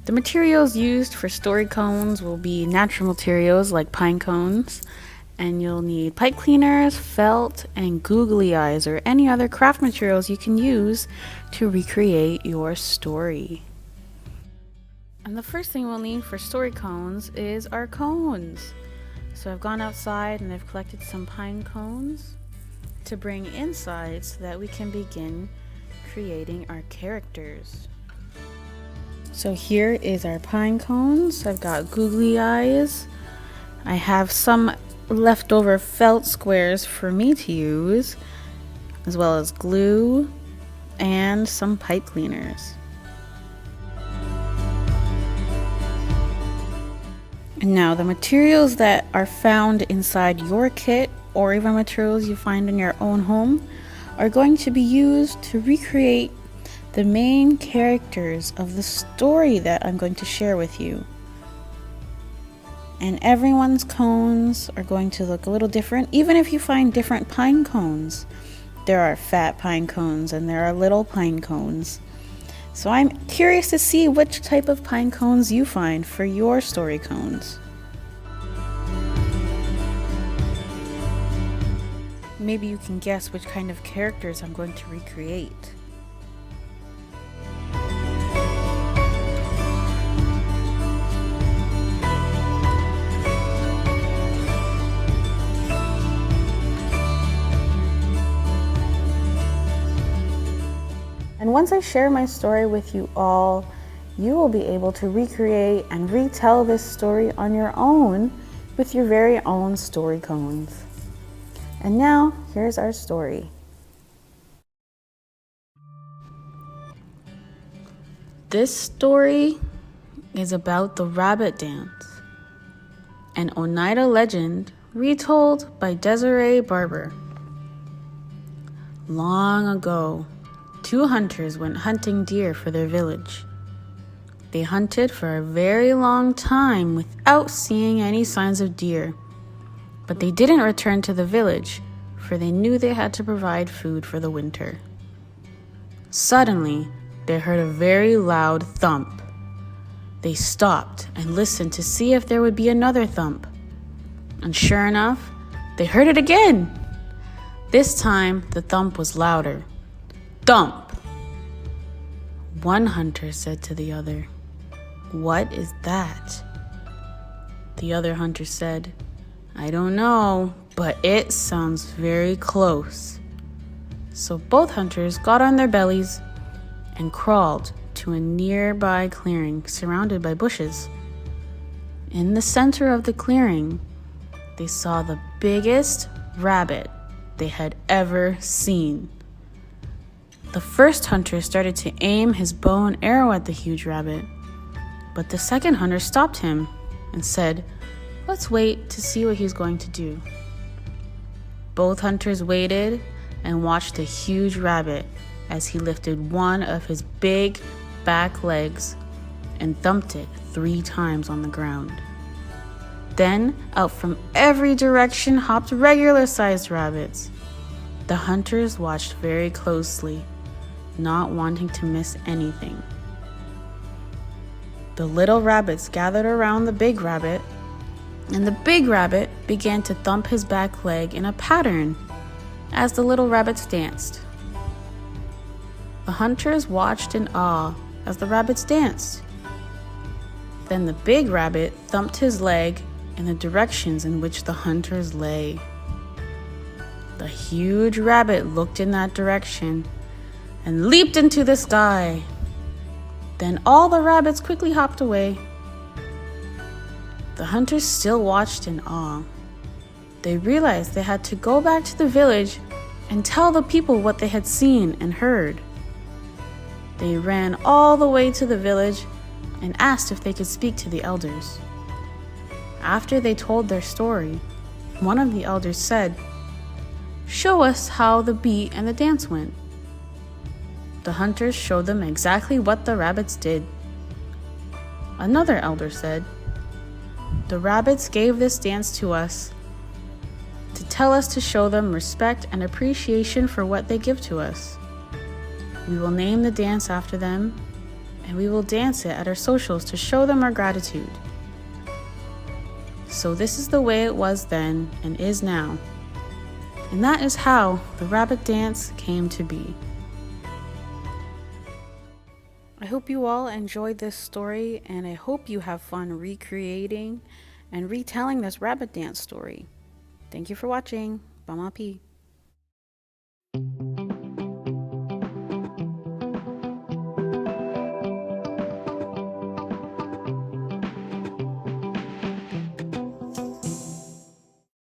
The materials used for story cones will be natural materials like pine cones, and you'll need pipe cleaners, felt, and googly eyes or any other craft materials you can use to recreate your story. And the first thing we'll need for story cones is our cones. So I've gone outside and I've collected some pine cones to bring inside so that we can begin creating our characters. So here is our pine cones. I've got googly eyes. I have some leftover felt squares for me to use, as well as glue and some pipe cleaners. Now, the materials that are found inside your kit, or even materials you find in your own home, are going to be used to recreate the main characters of the story that I'm going to share with you. And everyone's cones are going to look a little different, even if you find different pine cones. There are fat pine cones and there are little pine cones. So I'm curious to see which type of pine cones you find for your story cones. Maybe you can guess which kind of characters I'm going to recreate. And once I share my story with you all, you will be able to recreate and retell this story on your own with your very own story cones. And now, here's our story. This story is about the rabbit dance, an Oneida legend retold by Desiree Barber. Long ago, 2 hunters went hunting deer for their village. They hunted for a very long time without seeing any signs of deer, but they didn't return to the village, for they knew they had to provide food for the winter. Suddenly, they heard a very loud thump. They stopped and listened to see if there would be another thump. And sure enough, they heard it again. This time, the thump was louder. Thump! One hunter said to the other, "What is that?" The other hunter said, "I don't know, but it sounds very close." So both hunters got on their bellies and crawled to a nearby clearing surrounded by bushes. In the center of the clearing, they saw the biggest rabbit they had ever seen. The first hunter started to aim his bow and arrow at the huge rabbit, but the second hunter stopped him and said, "Let's wait to see what he's going to do." Both hunters waited and watched the huge rabbit as he lifted one of his big back legs and thumped it 3 times on the ground. Then, out from every direction hopped regular-sized rabbits. The hunters watched very closely, not wanting to miss anything. The little rabbits gathered around the big rabbit, and the big rabbit began to thump his back leg in a pattern as the little rabbits danced. The hunters watched in awe as the rabbits danced. Then the big rabbit thumped his leg in the directions in which the hunters lay. The huge rabbit looked in that direction and leaped into the sky. Then all the rabbits quickly hopped away. The hunters still watched in awe. They realized they had to go back to the village and tell the people what they had seen and heard. They ran all the way to the village and asked if they could speak to the elders. After they told their story, one of the elders said, "Show us how the beat and the dance went." The hunters showed them exactly what the rabbits did. Another elder said, "The rabbits gave this dance to us to tell us to show them respect and appreciation for what they give to us. We will name the dance after them and we will dance it at our socials to show them our gratitude. So this is the way it was then and is now. And that is how the rabbit dance came to be. I hope you all enjoyed this story, and I hope you have fun recreating and retelling this rabbit dance story. Thank you for watching. Bamapi.